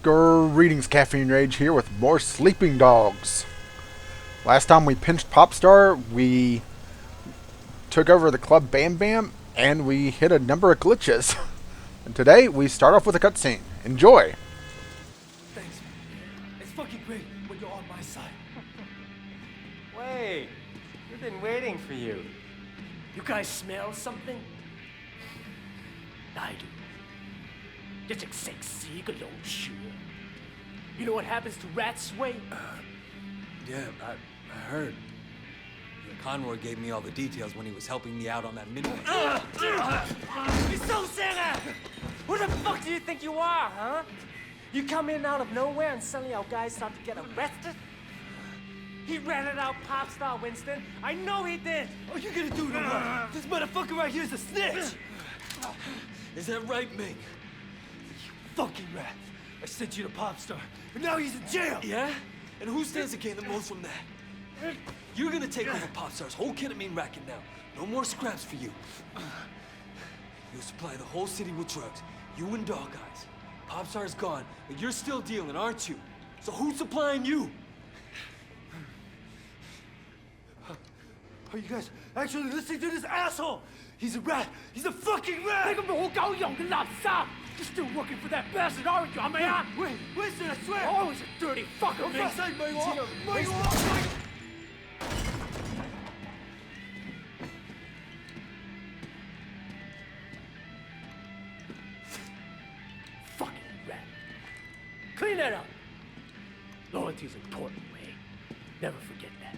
Greetings, Caffeine Rage here with more Sleeping Dogs. Last time we pinched Popstar, we took over the Club Bam Bam, and we hit a number of glitches. And today, we start off with a cutscene. Enjoy! Thanks. It's fucking great when you're on my side. Wait, we've been waiting for you. You guys smell something? I do. 一直食屎嘅老鼠. You know what happens to rats, Sway? Yeah, I heard. Yeah, Conroy gave me all the details when he was helping me out on that midway. 你收聲啊! Who the fuck do you think you are, huh? You come in out of nowhere and suddenly our guys start to get arrested? He ratted out Popstar, Winston. I know he did. Are you gonna do to what? This motherfucker right here is a snitch! Is that right, Ming? Fucking rat. I sent you to Popstar, and now he's in jail! Yeah? And who stands to gain the most from that? You're gonna take over Popstar's whole ketamine racket now. No more scraps for you. You'll supply the whole city with drugs. You and Dog Eyes. Popstar's gone, but you're still dealing, aren't you? So who's supplying you? Are you guys actually listening to this asshole? He's a rat! He's a fucking rat! 你個冇狗用嘅垃圾! You're still working for that bastard, aren't you, man? Wait, Winston, I swear! Oh, he's a dirty fucker, man! I'm saying, Fucking rat. Clean that up! Loyalty's important, Wayne. Never forget that.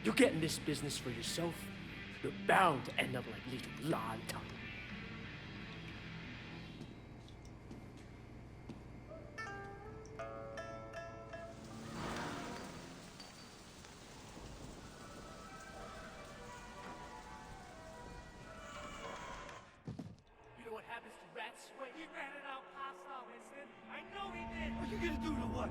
You get in this business for yourself, you're bound to end up like little Lanta. You know what happens to rats when He ratted out Popstar, Winston. I know he did. What are you gonna do to what?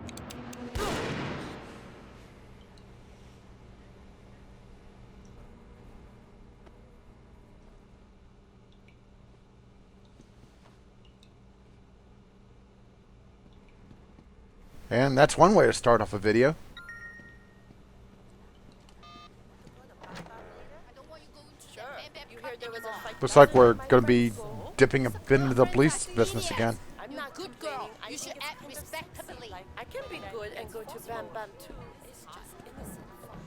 And that's one way to start off a video. Looks like we're going to be dipping a bit into the police business again. I'm not good girl. You should act respectably. I can be good and go to Bam Bam too. It's just innocent fun.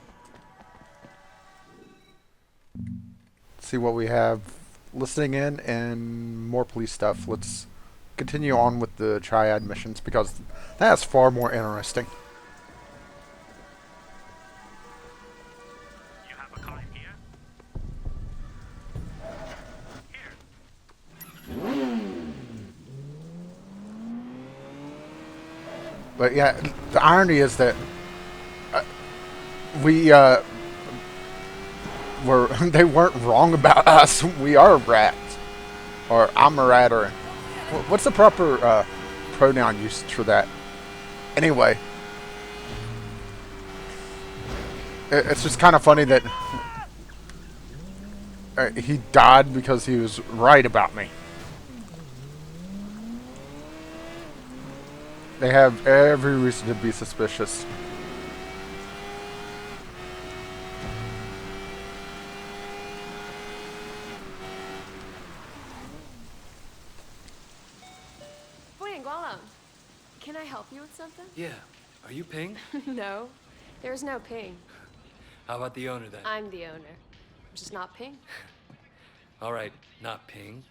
See what we have listening in and more police stuff. Let's continue on with the triad missions because that's far more interesting. You have a card here? But yeah, the irony is that they weren't wrong about us. We are rats, or I'm a rat, or what's the proper pronoun used for that? Anyway, it's just kind of funny that he died because he was right about me. They have every reason to be suspicious. Can I help you with something? Yeah. Are you Ping? No, there's no Ping. How about the owner then? I'm the owner. I'm just not Ping. All right, not Ping.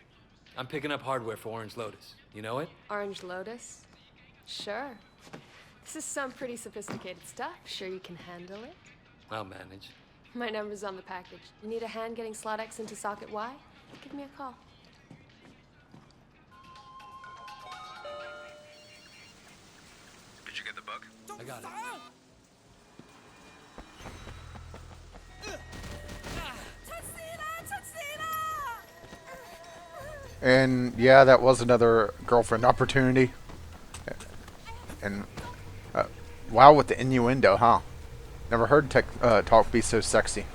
I'm picking up hardware for Orange Lotus. You know it? Orange Lotus? Sure. This is some pretty sophisticated stuff. Sure you can handle it? I'll manage. My number's on the package. You need a hand getting slot X into socket Y? Give me a call. Did you get the bug? I got it. And yeah, that was another girlfriend opportunity. And wow, with the innuendo, huh? Never heard talk be so sexy.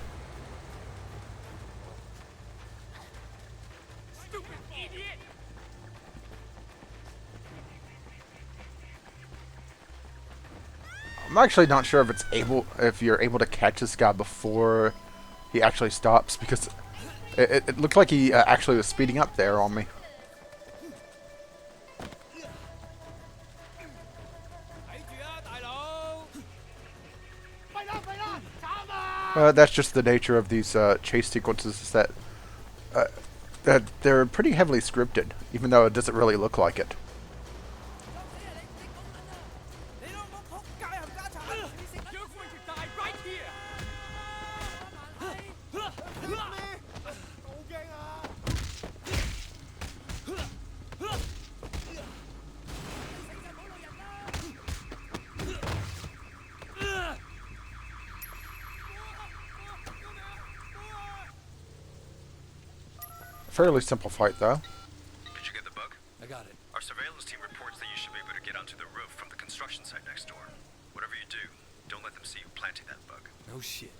I'm actually not sure if you're able to catch this guy before he actually stops, because it looked like he actually was speeding up there on me. That's just the nature of these chase sequences, is that they're pretty heavily scripted, even though it doesn't really look like it. Fairly simple fight, though. Did you get the bug? I got it. Our surveillance team reports that you should be able to get onto the roof from the construction site next door. Whatever you do, don't let them see you planting that bug. No shit.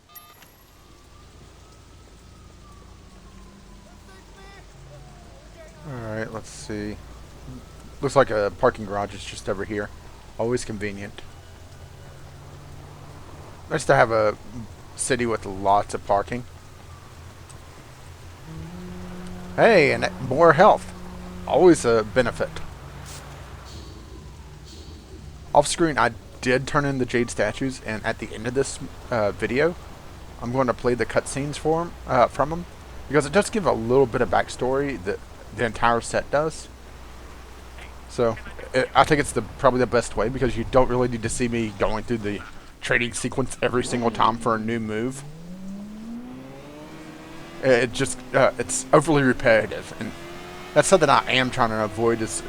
Alright, let's see. Looks like a parking garage is just over here. Always convenient. Nice to have a city with lots of parking. Hey, and more health. Always a benefit. Off screen, I did turn in the Jade statues, and at the end of this video, I'm going to play the cutscenes from them, because it does give a little bit of backstory that the entire set does. So, I think it's probably the best way, because you don't really need to see me going through the trading sequence every single time for a new move. It's overly repetitive, and that's something I am trying to avoid, is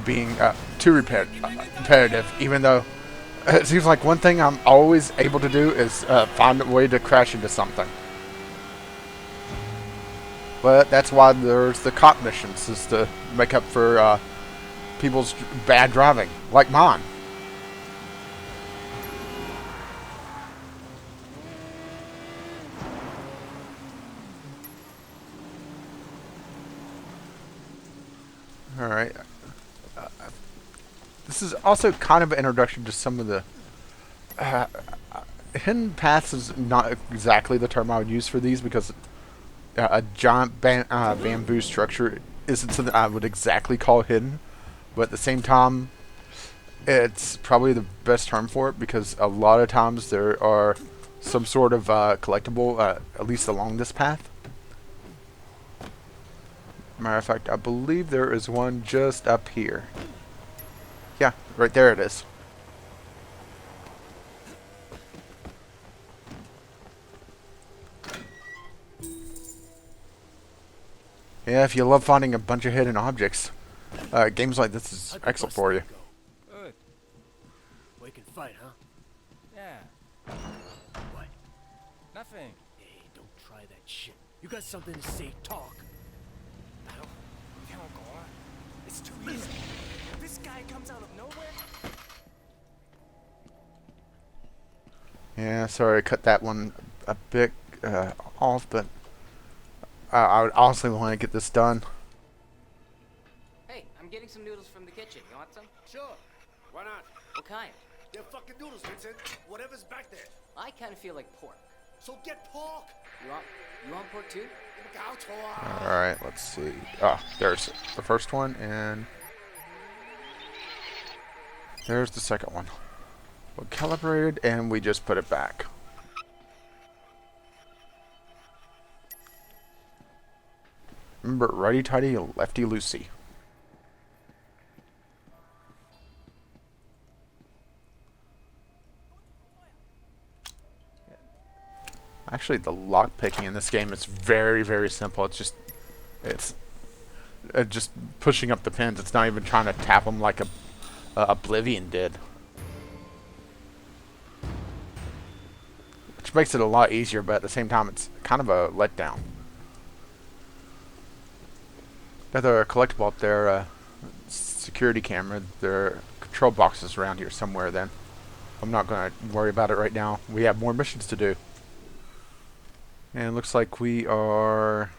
being too repetitive, even though it seems like one thing I'm always able to do is find a way to crash into something. But that's why there's the cop missions, is to make up for people's bad driving, like mine. Alright. This is also kind of an introduction to some of the... hidden paths is not exactly the term I would use for these, because a giant bamboo structure isn't something I would exactly call hidden. But at the same time, it's probably the best term for it, because a lot of times there are some sort of collectible, at least along this path. Matter of fact, I believe there is one just up here. Yeah, right there it is. Yeah, if you love finding a bunch of hidden objects, games like this is excellent for you. Good. We can fight, huh? Yeah. What? Nothing. Hey, don't try that shit. You got something to say, talk. It's too easy. This guy comes out of nowhere. Yeah, sorry, I cut that one a bit off, but I would honestly want to get this done. Hey, I'm getting some noodles from the kitchen. You want some? Sure. Why not? What kind? They're fucking noodles, Vincent. Whatever's back there. I kind of feel like pork. So get pork. You want pork too? Alright, let's see. Oh, there's the first one, and there's the second one. We calibrated, and we just put it back. Remember, righty-tighty, lefty-loosey. Actually, the lock picking in this game is very, very simple. It's just pushing up the pins. It's not even trying to tap them like Oblivion did, which makes it a lot easier. But at the same time, it's kind of a letdown. Another collectible up there, security camera. There are control boxes around here somewhere. Then I'm not going to worry about it right now. We have more missions to do. And it looks like we are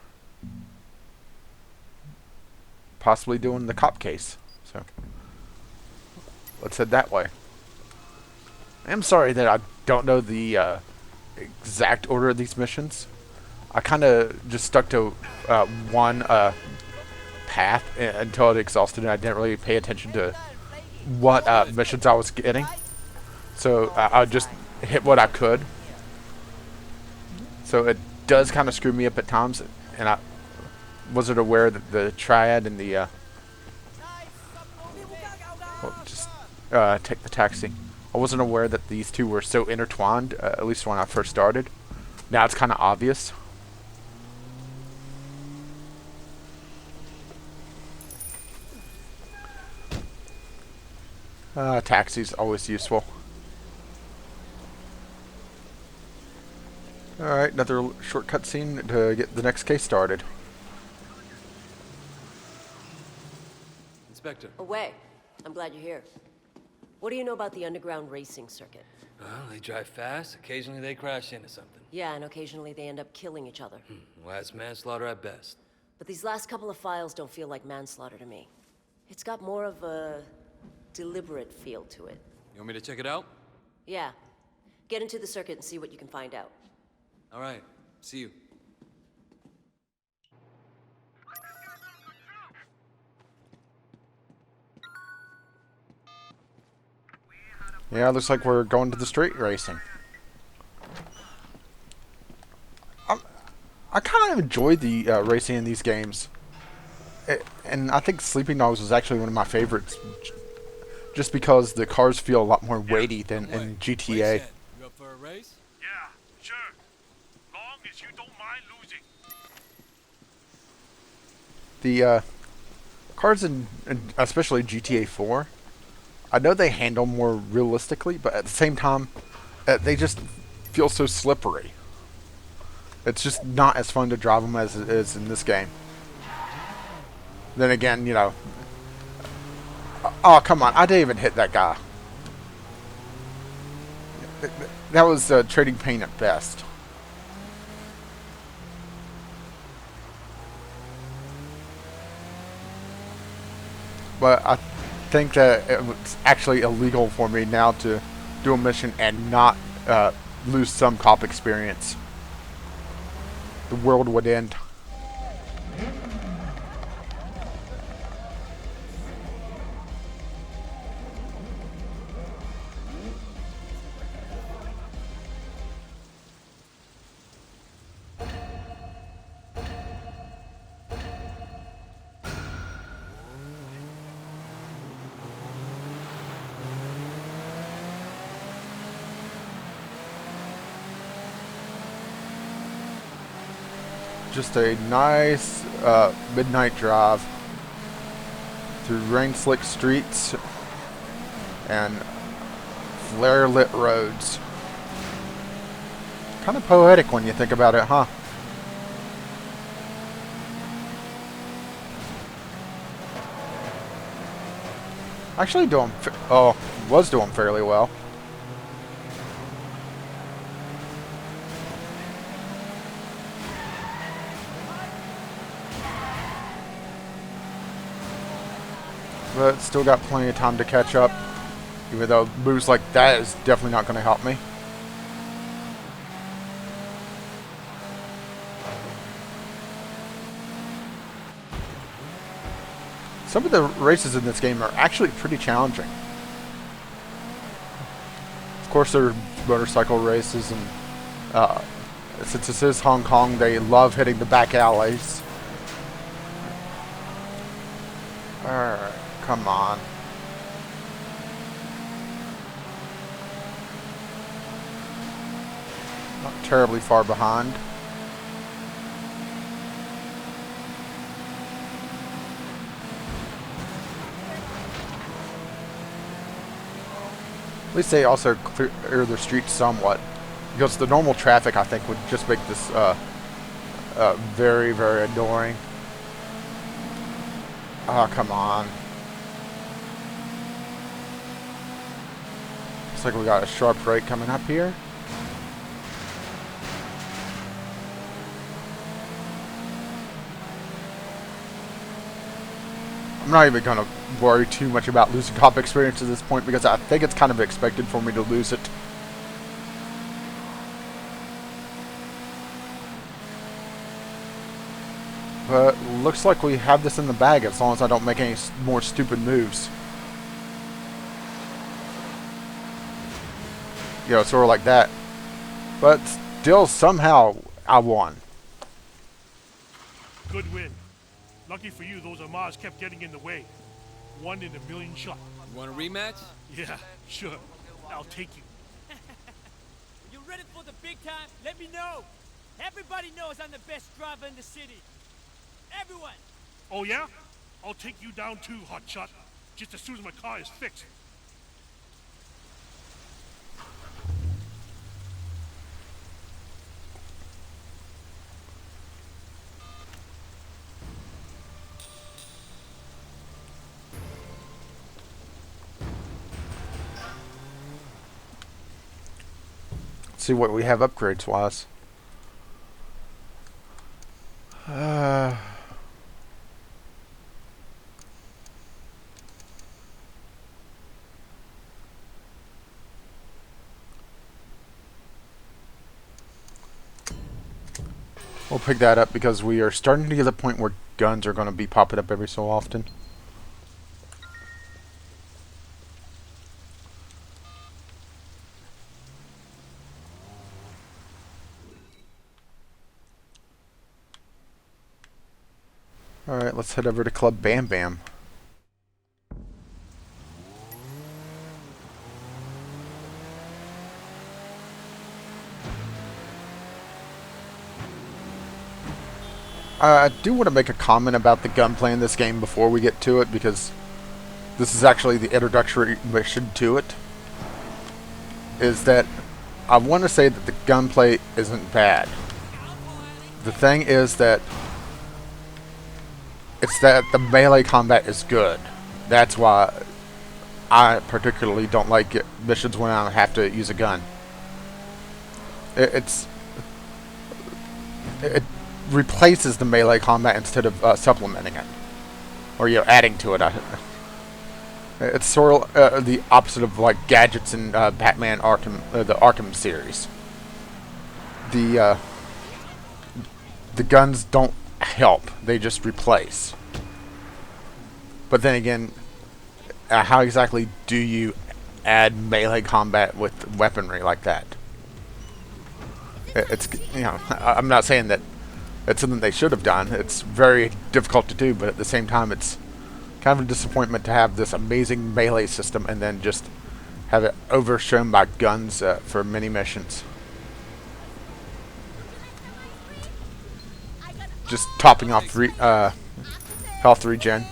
possibly doing the cop case. So let's head that way. I'm sorry that I don't know the exact order of these missions. I kind of just stuck to one path until it exhausted, and I didn't really pay attention to what missions I was getting. So I just hit what I could. So it does kind of screw me up at times, and I wasn't aware that the triad and the just take the taxi. I wasn't aware that these two were so intertwined, at least when I first started. Now it's kind of obvious. Taxi's always useful. Alright, another short cutscene to get the next case started. Inspector. Away. I'm glad you're here. What do you know about the underground racing circuit? Well, they drive fast. Occasionally they crash into something. Yeah, and occasionally they end up killing each other. Well, that's manslaughter at best. But these last couple of files don't feel like manslaughter to me. It's got more of a deliberate feel to it. You want me to check it out? Yeah. Get into the circuit and see what you can find out. All right. See you. Yeah, looks like we're going to the street racing. I kind of enjoy the racing in these games. And I think Sleeping Dogs was actually one of my favorites. Just because the cars feel a lot more weighty than in GTA. You up for a race? Yeah, sure. Long as you don't mind losing. The cars in especially GTA 4, I know they handle more realistically, but at the same time, they just feel so slippery. It's just not as fun to drive them as it is in this game. Then again, you know... Oh, come on. I didn't even hit that guy. That was trading pain at best. But I think that it was actually illegal for me now to do a mission and not lose some cop experience. The world would end. Just a nice midnight drive through rain-slick streets and flare-lit roads. Kind of poetic when you think about it, huh? Actually was doing fairly well. But still got plenty of time to catch up, even though moves like that is definitely not going to help me. Some of the races in this game are actually pretty challenging. Of course, there are motorcycle races, and since this is Hong Kong, they love hitting the back alleys. Alright. Come on. Not terribly far behind. At least they also clear the streets somewhat. Because the normal traffic, I think, would just make this very, very annoying. Oh, come on. Looks like we got a sharp right coming up here. I'm not even going to worry too much about losing cop experience at this point because I think it's kind of expected for me to lose it. But looks like we have this in the bag as long as I don't make any more stupid moves. You know, sort of like that. But still, somehow, I won. Good win. Lucky for you, those Amars kept getting in the way. 1 in a million shot. You want a rematch? Yeah, sure. I'll take you. When you're ready for the big time, let me know. Everybody knows I'm the best driver in the city. Everyone. Oh yeah? I'll take you down too, hotshot. Just as soon as my car is fixed. Let's see what we have upgrades wise. We'll pick that up because we are starting to get to the point where guns are going to be popping up every so often. Alright, let's head over to Club Bam Bam. I do want to make a comment about the gunplay in this game before we get to it, because this is actually the introductory mission to it. Is that I want to say that the gunplay isn't bad. The thing is that it's that the melee combat is good. That's why I particularly don't like missions when I have to use a gun. It replaces the melee combat instead of supplementing it, or adding to it. It's sort of the opposite of like gadgets in Batman Arkham, the Arkham series. The guns don't help; they just replace. But then again, how exactly do you add melee combat with weaponry like that? It's I'm not saying that it's something they should have done. It's very difficult to do, but at the same time, it's kind of a disappointment to have this amazing melee system and then just have it overshown by guns for many missions. Just topping off health regen.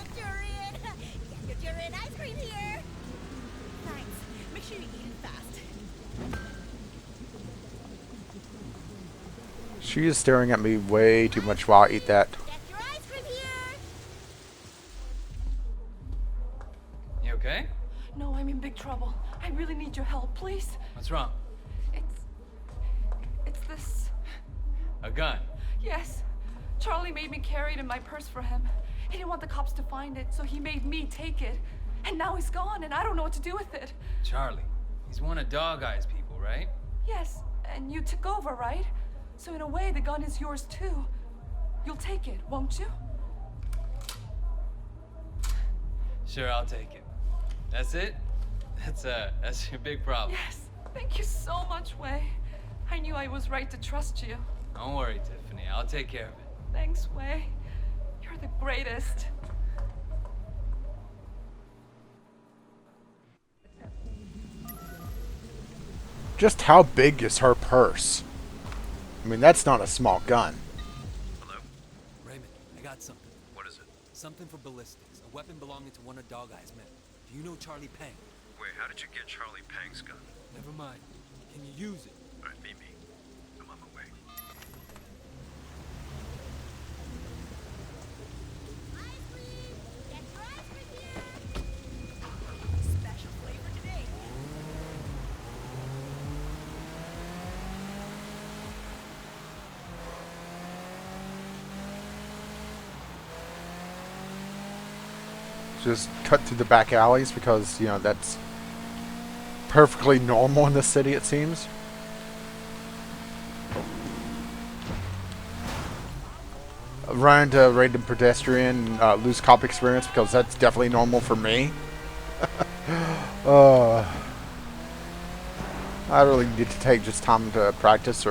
She is staring at me way too much while I eat that. You okay? No, I'm in big trouble. I really need your help, please. What's wrong? It's this. A gun? Yes. Charlie made me carry it in my purse for him. He didn't want the cops to find it, so he made me take it. And now he's gone, and I don't know what to do with it. Charlie. He's one of Dog Eye's people, right? Yes, and you took over, right? So in a way, the gun is yours too. You'll take it, won't you? Sure, I'll take it. That's it? That's your big problem. Yes. Thank you so much, Wei. I knew I was right to trust you. Don't worry, Tiffany. I'll take care of it. Thanks, Wei. You're the greatest. Just how big is her purse? I mean, that's not a small gun. Hello? Raymond, I got something. What is it? Something for ballistics. A weapon belonging to one of Dog Eye's men. Do you know Charlie Peng? Wait, how did you get Charlie Pang's gun? Never mind. Can you use it? Alright, meet me. I'm on my way. Special flavor today. just cut through the back alleys because, you know, that's perfectly normal in this city, it seems. Run into a random pedestrian, lose cop experience because that's definitely normal for me. I really need to take just time to practice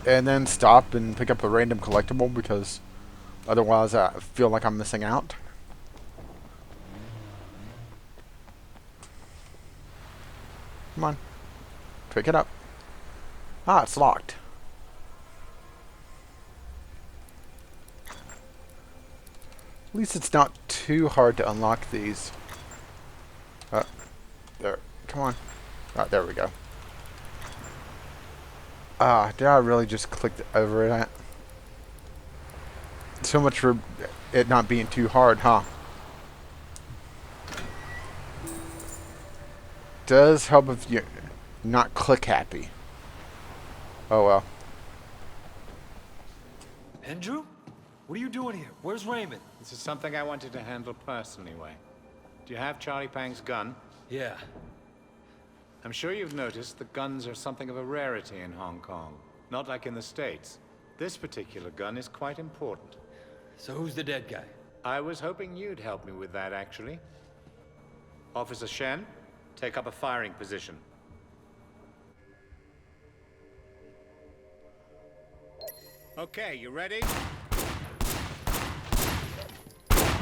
and then stop and pick up a random collectible because otherwise I feel like I'm missing out. Come on. Pick it up. Ah, it's locked. At least it's not too hard to unlock these. There. Come on. Ah, there we go. Ah, did I really just click over that? So much for it not being too hard, huh? Does help if you're not click happy. Oh well. Andrew? What are you doing here? Where's Raymond? This is something I wanted to handle personally, Wei. Do you have Charlie Pang's gun? Yeah. I'm sure you've noticed that guns are something of a rarity in Hong Kong. Not like in the States. This particular gun is quite important. So who's the dead guy? I was hoping you'd help me with that, actually. Officer Shen, take up a firing position. Okay, you ready?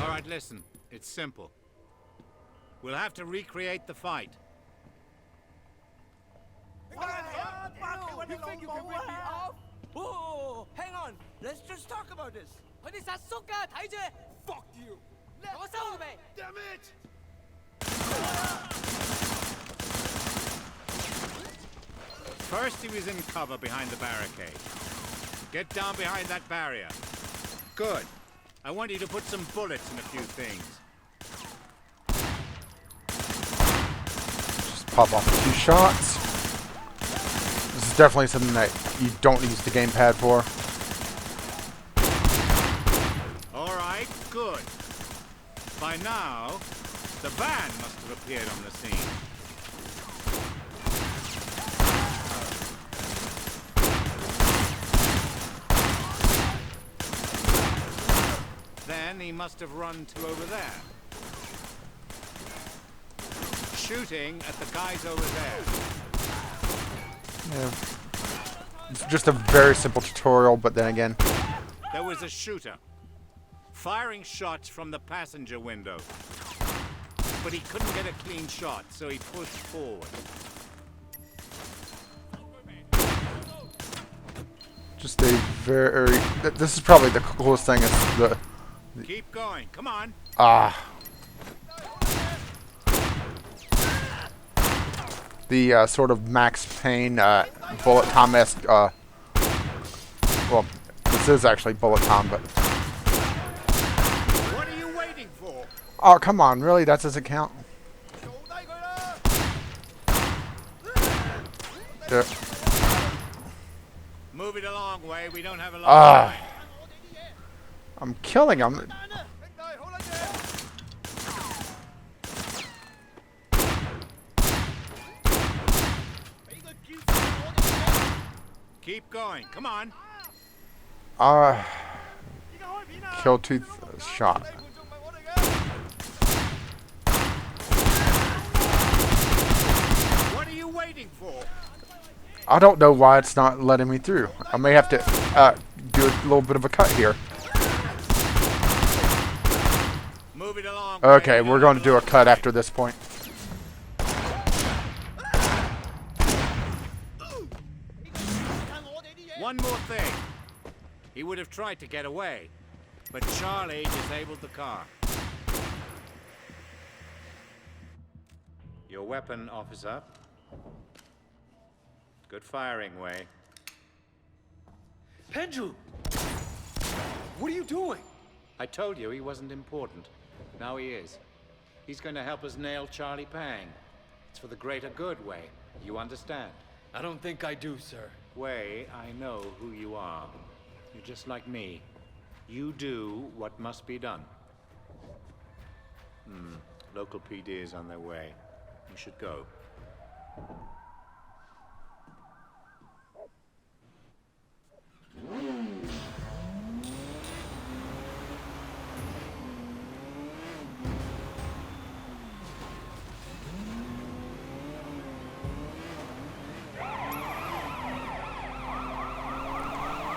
All right, listen. It's simple. We'll have to recreate the fight. You think you can rip me off? Oh, hang on. Let's just talk about this. Fuck you. Damn it! First, he was in cover behind the barricade. Get down behind that barrier. Good. I want you to put some bullets in a few things. Just pop off a few shots. This is definitely something that you don't use the gamepad for. All right, good. By now, the van must have appeared on the scene. Then he must have run to over there. Shooting at the guys over there. Yeah. It's just a very simple tutorial, but then again. There was a shooter. Firing shots from the passenger window. But he couldn't get a clean shot, so he pushed forward. Just a very... This is probably the coolest thing. Is the... Keep going, come on. The sort of Max Payne bullet time-esque... well, this is actually bullet time, but... What are you waiting for? Oh, come on, really? That doesn't count? There. Move it along, Wei. We don't have a lot of time. I'm killing him. Keep going. Come on. Kill tooth shot. What are you waiting for? I don't know why it's not letting me through. I may have to do a little bit of a cut here. Move it along. Okay, we're going to do a cut after this point. One more thing. He would have tried to get away, but Charlie disabled the car. Your weapon, officer. Good firing, Wei. Pendrew! What are you doing? I told you he wasn't important. Now he is. He's going to help us nail Charlie Pang. It's for the greater good, Wei. You understand? I don't think I do, sir. Wei, I know who you are. You're just like me. You do what must be done. Local PD is on their way. We should go.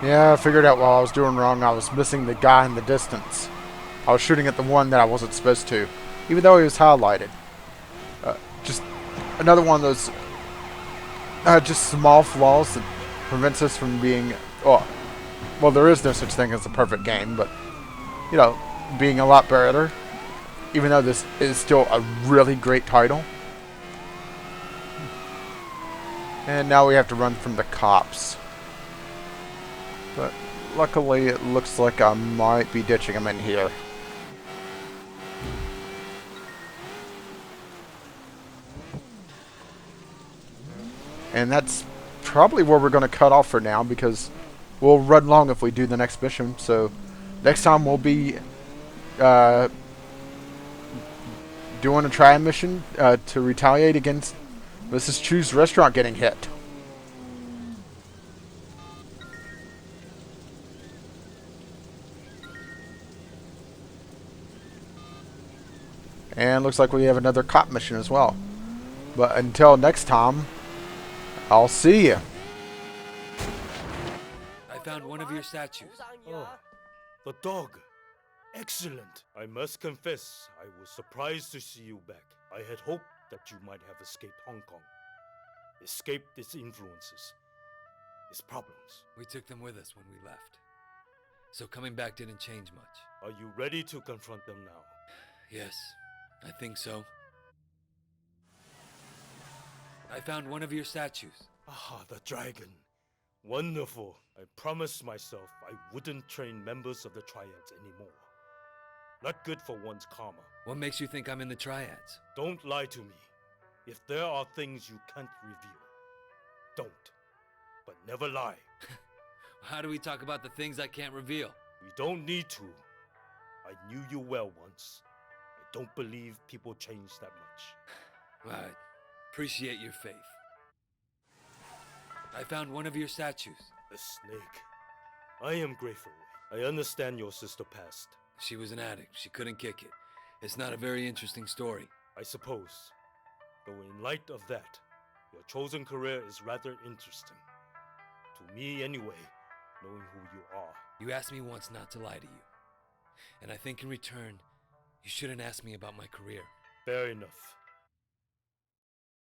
Yeah, I figured out while I was doing wrong, I was missing the guy in the distance. I was shooting at the one that I wasn't supposed to, even though he was highlighted. Just another one of those just small flaws that prevents us from being, well, there is no such thing as a perfect game, but, you know, being a lot better, even though this is still a really great title. And now we have to run from the cops. But luckily it looks like I might be ditching them in here. And that's probably where we're going to cut off for now, because we'll run long if we do the next mission. So next time we'll be doing a try mission to retaliate against Mrs. Chu's restaurant getting hit. And looks like we have another cop mission as well. But until next time, I'll see you. I found one of your statues. Oh, the dog. Excellent. I must confess, I was surprised to see you back. I had hoped that you might have escaped Hong Kong. Escaped its influences, its problems. We took them with us when we left. So coming back didn't change much. Are you ready to confront them now? Yes, I think so. I found one of your statues. Ah, the dragon. Wonderful. I promised myself I wouldn't train members of the Triads anymore. Not good for one's karma. What makes you think I'm in the Triads? Don't lie to me. If there are things you can't reveal, don't. But never lie. How do we talk about the things I can't reveal? We don't need to. I knew you well once. I don't believe people change that much. I appreciate your faith. I found one of your statues. A snake. I am grateful. I understand your sister passed. She was an addict. She couldn't kick it. It's not a very interesting story. I suppose. Though in light of that, your chosen career is rather interesting. To me anyway, knowing who you are. You asked me once not to lie to you. And I think in return, you shouldn't ask me about my career. Fair enough.